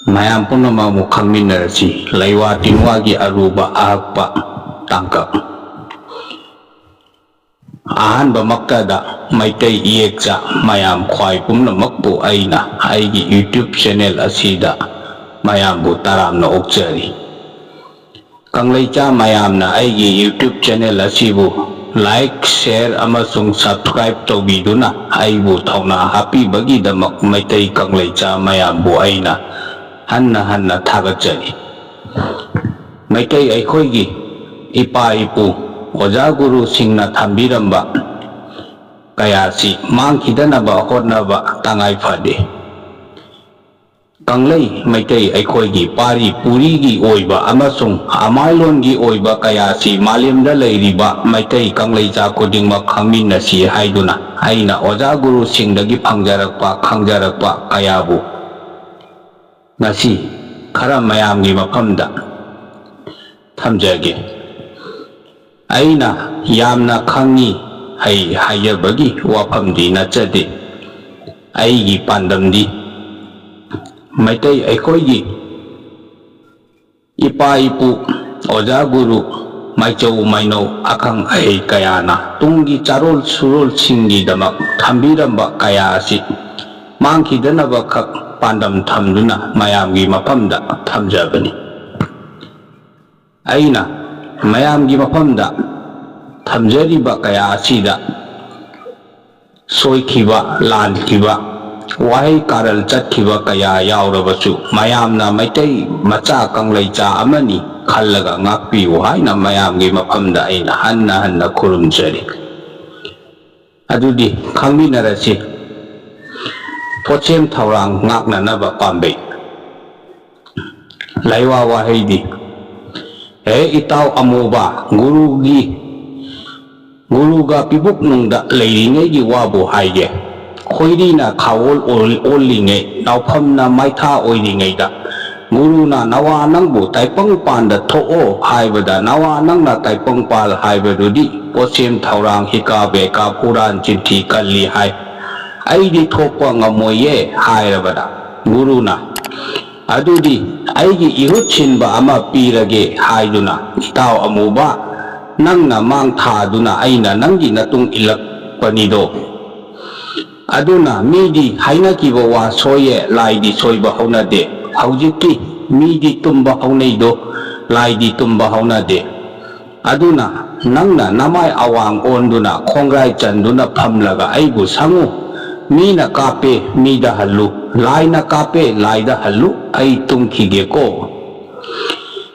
mayam punamamu khangminarasi laiwa tinwagi aruba ahakpa tangkap ahanba maktada maitai iyekcha mayam khwai pumnamakpu aina aigi YouTube channel asida mayambu taramna okjari kanglaicha mayamna aigi YouTube channel asibu like share amasung subscribe tawbiduna aibu thawna hapibagi damak maitai kanglaicha mayambu aina hanna thagajari maitai aikhoigi ipa ipu oja guru singna thambiramba kayasi mangkidanaba hotnaba tangai phade kanglai maitai aikhoigi pari purigi oiba amasung amailongi oiba kayasi malemda leiriba maitai kanglai ja kodingma khangminasi haiduna aina oja guru singdagi khangjarakpa kayabu ngasi khara mayamgi mafamda thamjage aina yamna khangi hayabagi wafamdi nachade aigi pandamdi maitai aikhoigi ipa ipu oja guru maichau mainau akhang ai kayana tungi charol surol singi damak thambiramba kaya asi mangkidanaba khak pandam thamduna mayamgi mafamda thamjabani aina mayamgi mafamda thamjariba kaya asida soikiba lankiba wahai karal chatkiba kaya yaurabasu mayamna maitai macha kanglaicha amani khallaga ngakpiu haina mayamgi mafamda aina hanna khurumjari adudi khangminarasi Pochem Taurang ngaknanaba pambay laiwa wahaydi itaw amuba guruga pibuk nungda leiringay wabu hayge khoirina khawol olingay nawpamna maitha oiringay da guru na nawa nangbu taipang panda to'o haibada nawa nang na taipang pal haibadudi Pochem Taurang hikabe ka puran jinti kalli hay aidi thokpa ngamoye hairabada guruna adudi aigi ihutchinba ama pirage haiduna itaw amuba nangna mang thaduna aina nangi natung ilak panido aduna midi hainakiba wa soye laidi soiba haunade haujiki midi tumba haunaido laidi tumba haunade aduna nangna namai awang onduna khongrai chanduna phamlaga aibu sangu Mina kape mida halu laina kape laida halu ai tungkige ko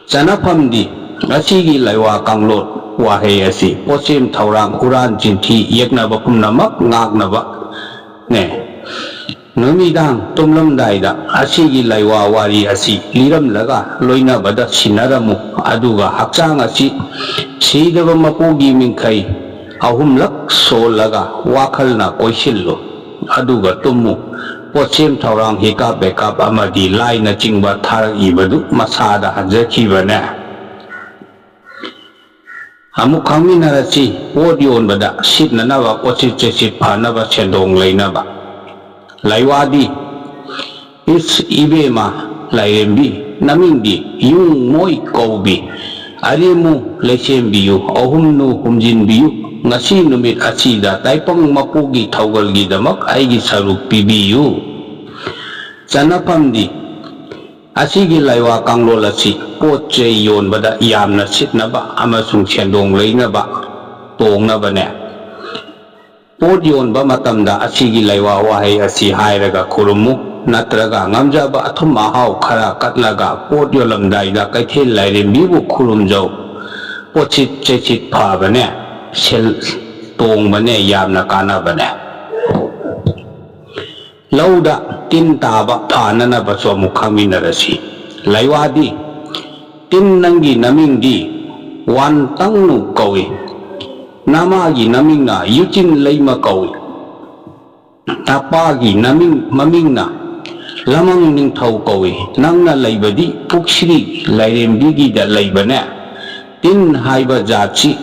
janapamdi asigi laiwa kanglot wahai asi Pochem Taurang huran jinthi yeknaba pumnamak ngagnaba ne numidang tumlamdaida asigi laiwa wari asi liramlaga loinabada sinaramu aduga hakchang asi sidaba mapugi mingkai ahumlak solaga wakhalna koisillo aduga tumu Pochem Taurang hikap bekap amadi laina chingba thar ibadu masada hanjakibane amu khangminarasi podion bada sitnanaba pochit chesit phanaba chendong leinaba laiwadi is ibema lairembi namingdi yung moi kaubi arimu lesembiyu ahumnu humjinbiyu ngasi numit asida taipang mapugi thaugalgi damak aigi saruk pibiyu janapamdi asigi laiwa kanglol asi potche yonbada yamna sitnaba amasung chendong leinaba tongnabane pot yonba matamda asigi laiwa wahai asi hairaga khurumu natraga ngamjaba athum mahau khara katlaga pot yolamdaida kaithel lairembibu khurumjau pochit chechit phabane sel tong bane yamna kana bane lauda tin taba phanana baso mukhaminarasi laiwadi tin nangi namingdi wan tangnu kawi namagi namingna yuchin leima kawi tapagi mamingna lamang ningthau kawi nangna laibadi puksri lairembigi da laibane tin haiba jachi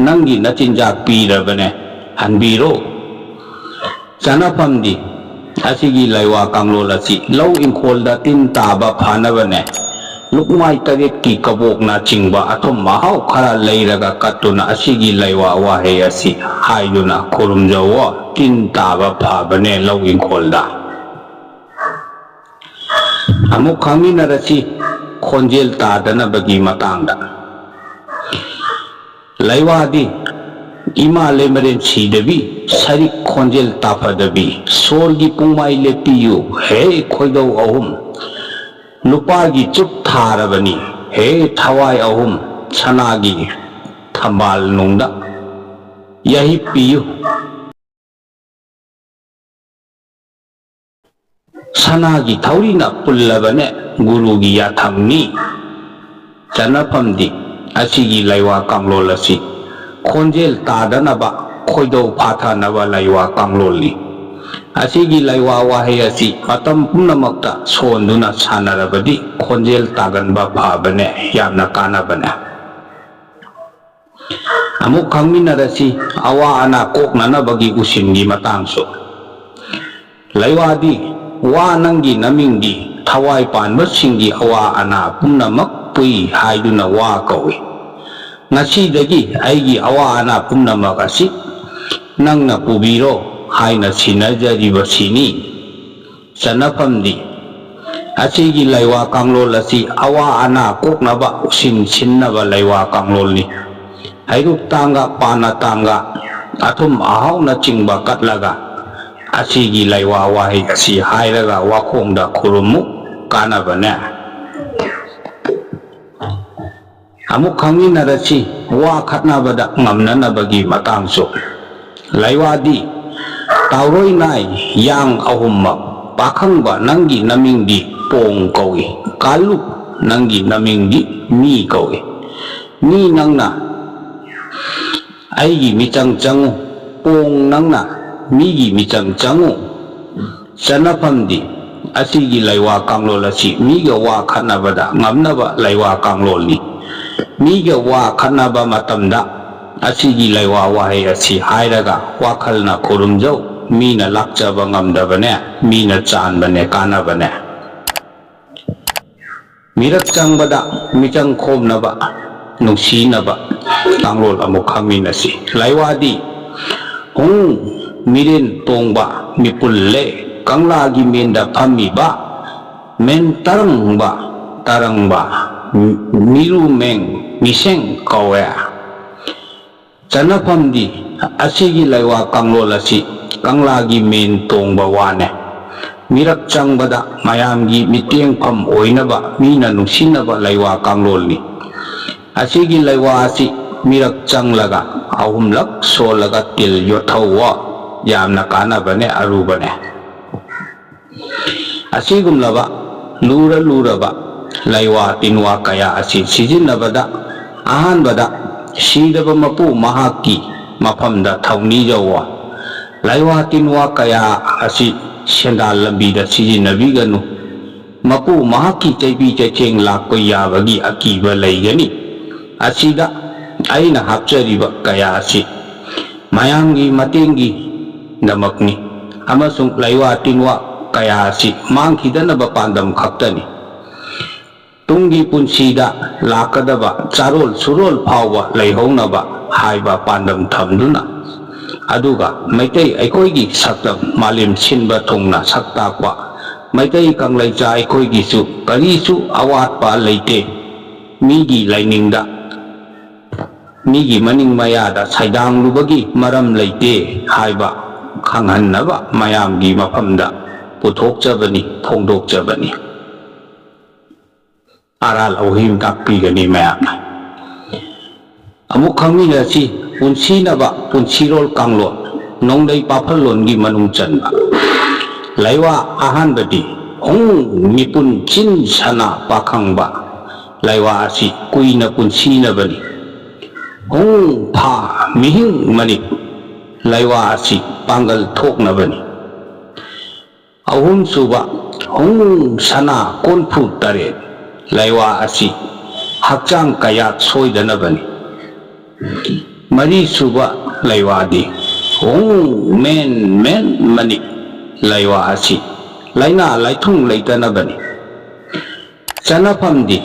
nangi nachinjak pirabane hanbiro janapamdi asigi laiwa kanglo lasi lau ingkol da tin taba phanabane lukmai taret ki kabok na chingba athom mahau khara leiraga katuna asigi laiwa wahe asi haiduna khurumjawa tin taba phabane lau ingkol da amuk khaminarasi khonjel tadana bagi matangda laiwadi ima lemaren sidabi sari khonjel tafadabi sorgi pungmai lepiyu he khoidau ahum nupagi chup tharabani he thawai ahum sanagi thambal nungda yahi piyu sanagi thaurina pullabane gurugi yathamni chanapamdi asigi laiwa kanglolasi khonjel tadanaba khoidau phathanaba laiwa kangloli asigi laiwa wahe asi matam punamakta sonduna sanarabadi khonjel taganba phabane yamna kanabane amuk khangminarasi awa ana koknanabagi usingi matangso laiwadi wa nangi namingi thawai panbasingi awa ana punamak pui haiduna wa kawi ngasidagi aigi awa ana punamak asi nangna pubiro haina sinajariba sini sanapamdi asigi laiwa kanglol asi awa ana koknaba usin sinnaba laiwa kanglolni hairuk tangga pana tangga athum ahau na chingba katlaga asigi laiwa wahi asi hairaga wakhongda khurumu kanabane amuk khangminarasi wa khatnabada ngamnanabagi matangso laiwadi tauroi nai yang ahumma pakhangba nangi namingdi pong kawi kalu nangi namingdi mi kawi mi nangna aigi michang changu pong nangna migi michang changu sanapamdi asigi laiwa kanglol asi miga wa khatnabada ngamnaba laiwa kanglolni miga wa khatnaba matamda asigi laiwa wahe asi hairaga wakhalna khurumjau mina lakchaba ngamdabane mina chanbane kanabane mirak changbada michang khomnaba nungsinaba kanglol amuk khangminasi laiwadi hung mirin tongba mipulle kanglagi menda pamiba men tarangba miru meng miseng kawe chanapamdi asigi laiwa kanglol asi kanglagi men tongba wane mirak changbada mayamgi mitengpham oinaba mina nungsinaba laiwa kanglolni asigi laiwa asi mirak changlaga ahumlak solaga til yothawa yamna kanabane arubane asigumlaba luraba laiwa tinwa kaya asi sijinnabada ahanbada sidaba mapu mahaki mafamda thauni jawa laiwa tinwa kaya asi sendal lambida sijinabiganu mapu mahaki chaibi chacheng lakko yabagi akiba laigani asida aina hapchariba kaya asi mayamgi matengi namakni amasung laiwa tinwa kaya asi mangkidanaba pandam khaktani tunggi punsida lakadaba charol surol phawba laihounaba haiba pandam thamduna aduga maitai aikoigi saktam malim sinba thongna saktakwa maitai kanglaicha aikoigi su karisu awatpa leite migi lainingda migi maning mayada saidang lubagi maram leite haiba khanghanaba mayamgi mafamda puthokjabani phongdokjabani aral auhim takpigani mayamna amuk khangminasi punsinaba punsirol kanglol nongdai paphalongi manung chanba laiwa ahanbadi hong mipun chin sana pakhangba laiwa asi kuina punsinabani hong pha mihing mani laiwa asi pangal thoknabani ahum suba hong sana konphu tare laiwa asi hakchang kayat soidanabani mari suba laiwadi hong men mani ꯂꯩꯋꯥ ꯑꯁꯤ ꯂꯩꯅꯥ ꯂꯩꯊꯨꯡ ꯂꯩꯇꯅꯕꯅꯤ ꯆꯟꯅꯐꯝꯗꯤ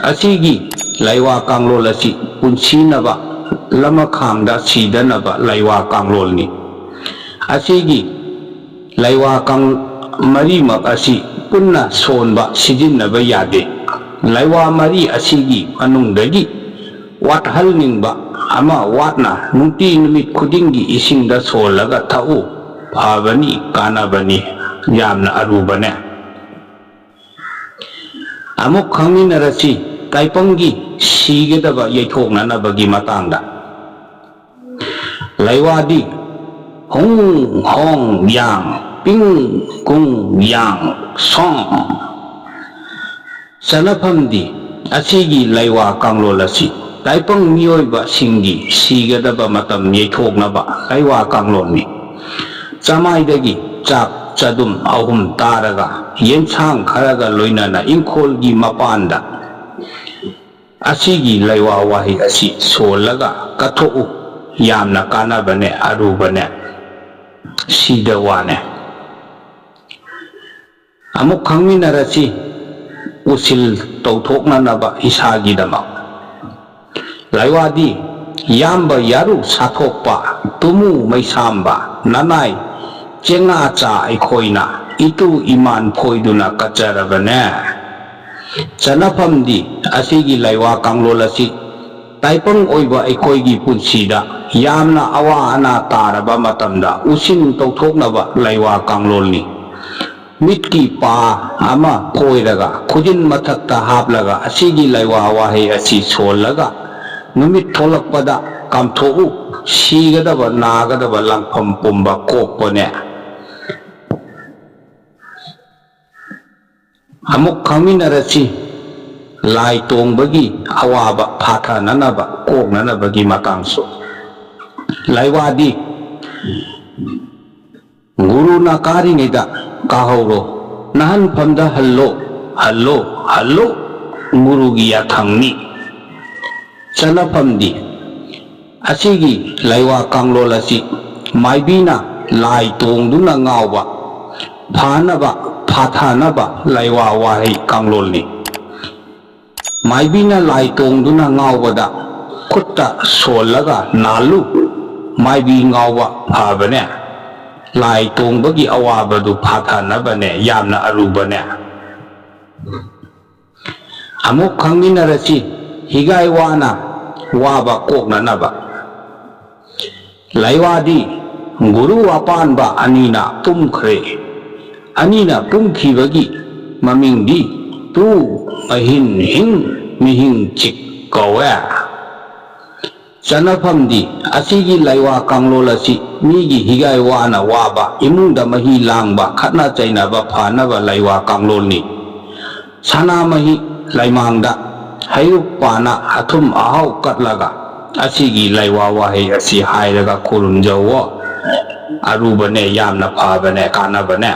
ꯑꯁꯤꯒꯤ ꯂꯩꯋꯥ ꯀꯥꯡꯂꯣꯜ ꯑꯁꯤ ꯄꯨꯟꯁꯤꯅꯕ ꯂꯃꯈꯥꯡꯗ ꯁꯤꯗꯅꯕ ꯂꯩꯋꯥ ꯀꯥꯡꯂꯣꯜꯅꯤ ꯑꯁꯤꯒꯤ ꯂꯩꯋꯥ ꯃꯔꯤꯃꯛ ꯑꯁꯤ ꯄꯨꯟꯅ ꯁꯣꯟꯕ ꯁꯤꯖꯤꯟꯅꯕ ꯌꯥꯗꯦ ꯂꯩꯋꯥ ꯃꯔꯤ ꯑꯁꯤꯒꯤ ꯃꯅꯨꯡꯗꯒꯤ ꯋꯥꯠꯍꯟꯅꯤꯡꯕ ꯑꯃ ꯋꯥꯠꯅ ꯅꯨꯡꯇꯤ ꯅꯨꯃꯤꯠ ꯈꯨꯗꯤꯡꯒꯤ ꯏꯁꯤꯡꯗ ꯁꯣꯜꯂꯒ ꯊꯛꯎ ꯐꯕꯅꯤ ꯀꯥꯟꯅꯕꯅꯤ ꯌꯥꯝꯅ ꯑꯔꯨꯕꯅꯦ ꯑꯃꯨꯛ ꯈꯪꯃꯤꯟꯅꯔꯁꯤ ꯇꯥꯏꯄꯪꯒꯤ ꯁꯤꯒꯗꯕ ꯌꯩꯊꯣꯛꯅꯅꯕꯒꯤ ꯃꯇꯥꯡꯗ ꯂꯩꯋꯥꯗꯤ ꯍꯣꯡ ꯍꯣꯡ ꯌꯥꯡ ꯄꯤꯡ ꯀꯨꯡ ꯌꯥꯡ ꯁꯣꯡ ꯆꯟꯅꯐꯝꯗꯤ ꯑꯁꯤꯒꯤ ꯂꯩꯋꯥ ꯀꯥꯡꯂꯣꯜ ꯑꯁꯤ ꯇꯥꯏꯄꯪ ꯃꯤꯑꯣꯏꯕꯁꯤꯡꯒꯤ ꯁꯤꯒꯗꯕ ꯃꯇꯝ ꯌꯩꯊꯣꯛꯅꯕ ꯂꯩꯋꯥ ꯀꯥꯡꯂꯣꯜꯅꯤ ꯆꯃꯥꯏꯗꯒꯤ ꯆꯥꯛ ꯆꯗꯨꯝ 3 ꯇꯥꯔꯒ ꯌꯦꯟꯁꯥꯡ ꯈꯔꯒ ꯂꯣꯏꯅꯅ ꯏꯪꯈꯣꯜꯒꯤ ꯃꯄꯥꯟꯗ ꯑꯁꯤꯒꯤ ꯂꯩꯋꯥ ꯋꯥꯍꯩ ꯑꯁꯤ ꯁꯣꯜꯂꯒ ꯀꯠꯊꯣꯛꯎ ꯌꯥꯝꯅ ꯀꯥꯟꯅꯕꯅꯦ ꯑꯔꯨꯕꯅꯦ ꯁꯤꯗ ꯋꯥꯅꯦ ꯑꯃꯨꯛ ꯈꯪꯃꯤꯟꯅꯔꯁꯤ ꯎꯁꯤꯜ ꯇꯧꯊꯣꯛꯅꯅꯕ ꯏꯁꯥꯒꯤꯗꯃꯛ ꯂꯩꯋꯥꯗꯤ ꯌꯥꯝꯕ ꯌꯥꯔꯨ ꯁꯥꯊꯣꯛꯄ ꯇꯨꯃꯨ ꯃꯩꯁꯥꯝꯕ ꯅꯅꯥꯏ ꯆꯦꯡꯉꯥꯆꯥ ꯑꯩꯈꯣꯏꯅ ꯏꯇꯨ ꯏꯃꯥꯟ ꯐꯣꯏꯗꯨꯅ ꯀꯠꯆꯔꯕꯅꯦ ꯆꯟꯅꯐꯝꯗꯤ ꯑꯁꯤꯒꯤ ꯂꯩꯋꯥ ꯀꯥꯡꯂꯣꯜ ꯑꯁꯤ ꯇꯥꯏꯄꯪ ꯑꯣꯏꯕ ꯑꯩꯈꯣꯏꯒꯤ ꯄꯨꯟꯁꯤꯗ ꯌꯥꯝꯅ ꯑꯋꯥ ꯑꯅꯥ ꯇꯥꯔꯕ ꯃꯇꯝꯗ ꯎꯁꯤꯟ ꯇꯧꯊꯣꯛꯅꯕ ꯂꯩꯋꯥ ꯀꯥꯡꯂꯣꯜꯅꯤ ꯃꯤꯠꯀꯤ ꯄꯥ ꯑꯃ ꯐꯣꯏꯔꯒ ꯈꯨꯖꯤꯟ ꯃꯊꯛꯇ ꯍꯥꯞꯂꯒ ꯑꯁꯤꯒꯤ ꯂꯩꯋꯥ ꯋꯥꯍꯩ ꯑꯁꯤ ꯁꯣꯜꯂꯒ ꯅꯨꯃꯤꯠ ꯊꯣꯛꯂꯛꯄꯗ ꯀꯥꯝꯊꯣꯛꯎ ꯁꯤꯒꯗꯕ ꯅꯥꯒꯗꯕ ꯂꯥꯡꯐꯝ ꯄꯨꯝꯕ ꯀꯣꯛꯄꯅꯦ ꯑꯃꯨꯛ ꯈꯪꯃꯤꯟꯅꯔꯁꯤ ꯂꯥꯏ ꯇꯣꯡꯕꯒꯤ ꯑꯋꯥꯕ ꯐꯥꯊꯅꯅꯕ ꯀꯣꯛꯅꯅꯕꯒꯤ ꯃꯇꯥꯡꯁꯨ ꯂꯩꯋꯥꯗꯤ ꯒꯨꯔꯨꯅ ꯀꯥꯔꯤꯉꯩꯗ ꯀꯥꯍꯧꯔꯣ ꯅꯍꯟꯐꯝꯗ ꯍꯜꯂꯣ ꯍꯜꯂꯣ ꯍꯜꯂꯣ ꯒꯨꯔꯨꯒꯤ ꯌꯥꯊꯪꯅꯤ ꯆꯟꯅꯐꯝꯗꯤ ꯑꯁꯤꯒꯤ ꯂꯩꯋꯥ ꯀꯥꯡꯂꯣꯜ ꯑꯁꯤ ꯃꯥꯏꯕꯤꯅ ꯂꯥꯏ ꯇꯣꯡꯗꯨꯅ ꯉꯥꯎꯕ ꯐꯥꯅꯕ ꯐꯥꯊꯅꯕ ꯂꯩꯋꯥ ꯋꯥꯍꯩ ꯀꯥꯡꯂꯣꯜꯅꯤ ꯃꯥꯏꯕꯤꯅ ꯂꯥꯏ ꯇꯣꯡꯗꯨꯅ ꯉꯥꯎꯕꯗ ꯈꯨꯠꯇ ꯁꯣꯜꯂꯒ ꯅꯥꯜꯂꯨ ꯃꯥꯏꯕꯤ ꯉꯥꯎꯕ ꯐꯕꯅꯦ ꯂꯥꯏ ꯇꯣꯡꯕꯒꯤ ꯑꯋꯥꯕꯗꯨ ꯐꯥꯊꯅꯕꯅꯦ ꯌꯥꯝꯅ ꯑꯔꯨꯕꯅꯦ ꯑꯃꯨꯛ ꯈꯪꯃꯤꯟꯅꯔꯁꯤ ꯍꯤꯒꯥꯏ ꯋꯥꯅ ꯋꯥꯕ ꯀꯣꯛꯅꯅꯕ ꯂꯩꯋꯥꯗꯤ ꯒꯨꯔꯨ ꯑꯄꯥꯟꯕ ꯑꯅꯤꯅ ꯄꯨꯝꯈ꯭ꯔꯦ ꯑꯅꯤꯅ ꯄꯨꯝꯈꯤꯕꯒꯤ ꯃꯃꯤꯡꯗꯤ ꯇꯨ ꯃꯍꯤꯟ ꯍꯤꯡ ꯃꯤꯍꯤꯡ ꯆꯤꯛ ꯀꯧꯋꯦ ꯆꯟꯅꯐꯝꯗꯤ ꯑꯁꯤꯒꯤ ꯂꯩꯋꯥ ꯀꯥꯡꯂꯣꯜ ꯑꯁꯤ ꯃꯤꯒꯤ ꯍꯤꯒꯥꯏ ꯋꯥꯅ ꯋꯥꯕ ꯏꯃꯨꯡꯗ ꯃꯍꯤ ꯂꯥꯡꯕ ꯈꯠꯅ ꯆꯩꯅꯕ ꯐꯅꯕ ꯂꯩꯋꯥ ꯀꯥꯡꯂꯣꯜꯅꯤ ꯁꯅꯥꯃꯍꯤ ꯂꯩꯃꯥꯡꯗ ꯍꯩꯔꯨꯛ ꯄꯥꯅ ꯑꯊꯨꯝ ꯑꯍꯥꯎ ꯀꯠꯂꯒ ꯑꯁꯤꯒꯤ ꯂꯩꯋꯥ ꯋꯥꯍꯩ ꯑꯁꯤ ꯍꯥꯏꯔꯒ ꯈꯨꯔꯨꯝꯖꯧꯋꯣ ꯑꯔꯨꯕꯅꯦ ꯌꯥꯝꯅ ꯐꯕꯅꯦ ꯀꯥꯟꯅꯕꯅꯦ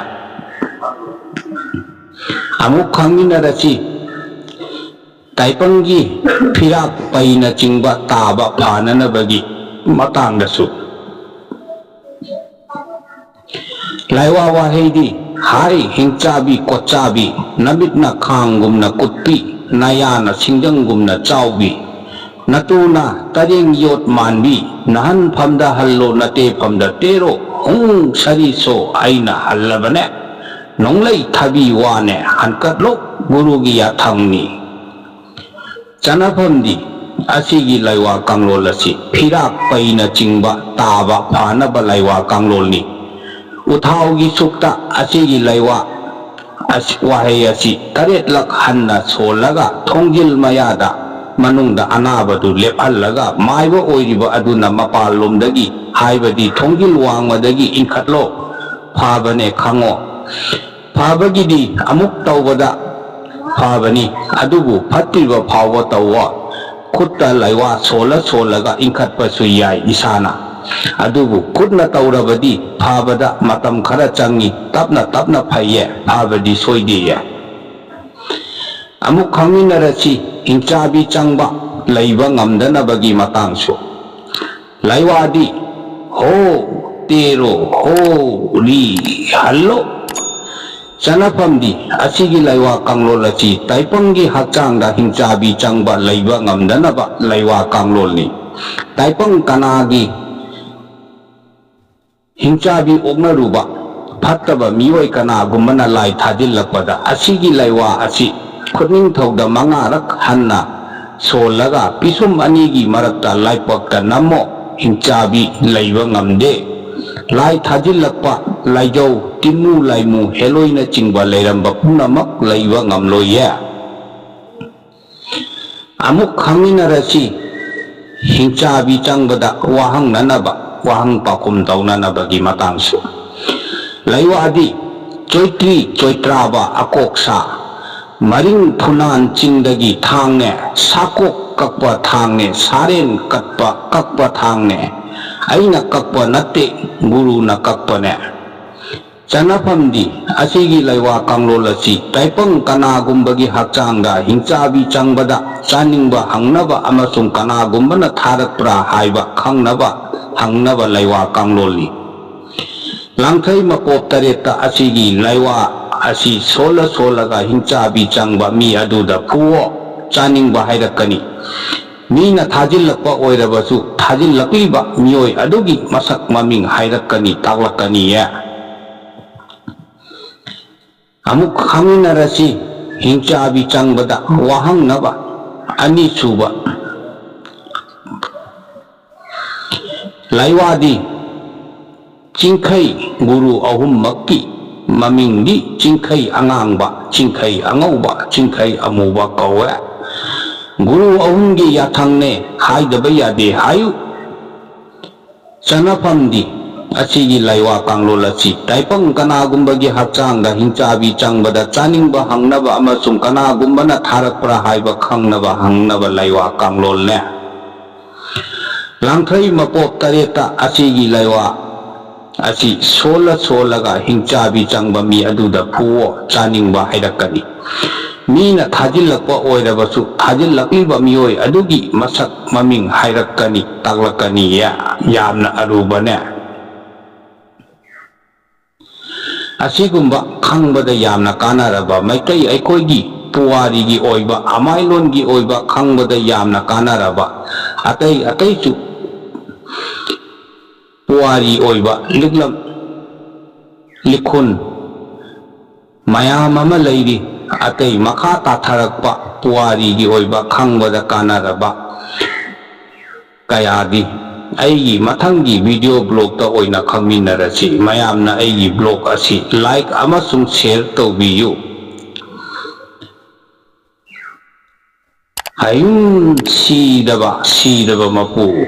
ꯑꯃꯨꯛ ꯈꯪꯃꯤꯟꯅꯔꯁꯤ ꯇꯥꯏꯄꯪꯒꯤ ꯐꯤꯔꯥꯞ ꯄꯩꯅꯆꯤꯡꯕ ꯇꯥꯕ ꯐꯅꯅꯕꯒꯤ ꯃꯇꯥꯡꯗꯁꯨ ꯂꯩꯋꯥ ꯋꯥꯍꯩꯗꯤ ꯍꯥꯏ ꯍꯤꯡꯆꯥꯕꯤ ꯀꯣꯠꯆꯥꯕꯤ ꯅꯃꯤꯠꯅ ꯈꯥꯡꯒꯨꯝꯅ ꯀꯨꯠꯄꯤ ꯅꯌꯥꯅ ꯁꯤꯡꯖꯪꯒꯨꯝꯅ ꯆꯥꯎꯕꯤ ꯅꯇꯨꯅ ꯇꯔꯦꯡ ꯌꯣꯠ ꯃꯥꯟꯕꯤ ꯅꯍꯟꯐꯝꯗ ꯍꯜꯂꯣ ꯅꯇꯦꯐꯝꯗ ꯇꯦꯔꯣ ꯍꯨꯡ ꯁꯔꯤꯁꯣ ꯑꯩꯅ ꯍꯜꯂꯕꯅꯦ ꯅꯣꯡꯂꯩ ꯊꯥꯕꯤ ꯋꯥꯅꯦ ꯍꯟꯀꯠꯂꯣ ꯒꯨꯔꯨꯒꯤ ꯌꯥꯊꯪꯅꯤ ꯆꯟꯅꯐꯝꯗꯤ ꯑꯁꯤꯒꯤ ꯂꯩꯋꯥ ꯀꯥꯡꯂꯣꯜ ꯑꯁꯤ ꯐꯤꯔꯥꯛ ꯄꯩꯅꯆꯤꯡꯕ ꯇꯥꯕ ꯐꯅꯕ ꯂꯩꯋꯥ ꯀꯥꯡꯂꯣꯜꯅꯤ ꯎꯊꯥꯎꯒꯤ ꯁꯨꯛꯇ ꯑꯁꯤꯒꯤ ꯂꯩꯋꯥ ꯋꯥꯍꯩ ꯑꯁꯤ 3 ꯍꯟꯅ ꯁꯣꯜꯂꯒ ꯊꯣꯡꯖꯤꯜ ꯃꯌꯥꯗ ꯃꯅꯨꯡꯗ ꯑꯅꯥꯕꯗꯨ ꯂꯦꯞꯍꯜꯂꯒ ꯃꯥꯏꯕ ꯑꯣꯏꯔꯤꯕ ꯑꯗꯨꯅ ꯃꯄꯥꯟꯂꯣꯝꯗꯒꯤ ꯍꯥꯏꯕꯗꯤ ꯊꯣꯡꯖꯤꯜ ꯋꯥꯡꯃꯗꯒꯤ ꯏꯟꯈꯠꯂꯣ ꯐꯕꯅꯦ ꯈꯪꯉꯣ ꯐꯕꯒꯤꯗꯤ ꯑꯃꯨꯛ ꯇꯧꯕꯗ ꯐꯕꯅꯤ ꯑꯗꯨꯕꯨ ꯐꯠꯇ꯭ꯔꯤꯕ ꯐꯥꯎꯕ ꯇꯧꯋꯣ ꯈꯨꯠꯇ ꯂꯩꯋꯥ ꯁꯣꯜꯂꯒ ꯏꯟꯈꯠꯄꯁꯨ ꯌꯥꯏ ꯏꯁꯥꯅ ꯑꯗꯨꯕꯨ ꯈꯨꯠꯅ ꯇꯧꯔꯕꯗꯤ ꯐꯕꯗ ꯃꯇꯝ ꯈꯔ ꯆꯪꯏ ꯇꯞꯅ ꯐꯩꯌꯦ ꯐꯕꯗꯤ ꯁꯣꯏꯗꯦꯌꯦ ꯑꯃꯨꯛ ꯈꯪꯃꯤꯟꯅꯔꯁꯤ ꯍꯤꯡꯆꯥꯕꯤ ꯆꯪꯕ ꯂꯩꯕ ꯉꯝꯗꯅꯕꯒꯤ ꯃꯇꯥꯡꯁꯨ ꯂꯩꯋꯥꯗꯤ ꯍꯣ tero holy hallo Sanapamdi asigi laiwa kanglol asi taipanggi hakchangda hingchabi changba laiba ngamdanaba laiwa kanglol ni taipang kanagi hingchabi ognaruba phattaba mioi kanagumana lai thajillakpada asigi laiwa asi khutning thauda mangarak hanna solaga pisum anigi marakta laipakta namo hingchabi laiba ngamde lai thajillakpa laijau timu laimu heloina chingba leiramba punamak laiba ngamloye amuk khaminarasi hingchabi changbada wahang nanaba wahang pakum taunanaba gi matangsu laiwadi choitri choitraba akoksa maring thunan chingdagi thangne sakok kakpa thangne saren kakpa thangne aina kakpa natte guru na kakpa ne Chanapamdi asigi laiwa kanglol asi taipang kanagumbagi hakchangda hingchabi changbada chaningba hangnaba amasung kanagumbana tharakpra haiba hangnaba laiwa kanglolni langthai makop tareta asigi laiwa asi solaga hingchabi changba mi aduda phuo chaningba hairakani Mina thajillakpa oirabasu thajillakliba mioi adugi masak maming hairakani taklakani ya amuk khaminarasi hingchabi changbada wahang naba ani suba laiwadi chingkhai guru ahum makki mamingdi chingkhai angangba chingkhai angauba chingkhai amuba kawe Guru ahumgi yathangne haidaba yade hayu Chanapamdi asigi laiwa kanglol asi taipang kanagumbagi hakchangda hingchabi changbada chaningba hangnaba amasung kanagumbana tharakpra haiba hangnaba laiwa kanglol ne langthai mapop tareta asigi laiwa asi solaga hingchabi changba mi aduda phuo chaningba hairakani Mina thajillakpa oirabasu thajillakliba mioi adugi masak maming hairakani taklakani ya yamna arubane asigumba khangbada yamna kanaraba maitai aikoigi puwarigi oiba amailongi oiba khangbada yamna kanaraba ataisu puwari oiba liklam likhun mayam ama leiri Atai makha tatharakpa puwarigi oiba khangbada kanaraba kayadi aigi mathangi video blog ta oina khangminarasi mayamna aigi blog asi like amasung share tawbiyu hayun sidaba mapu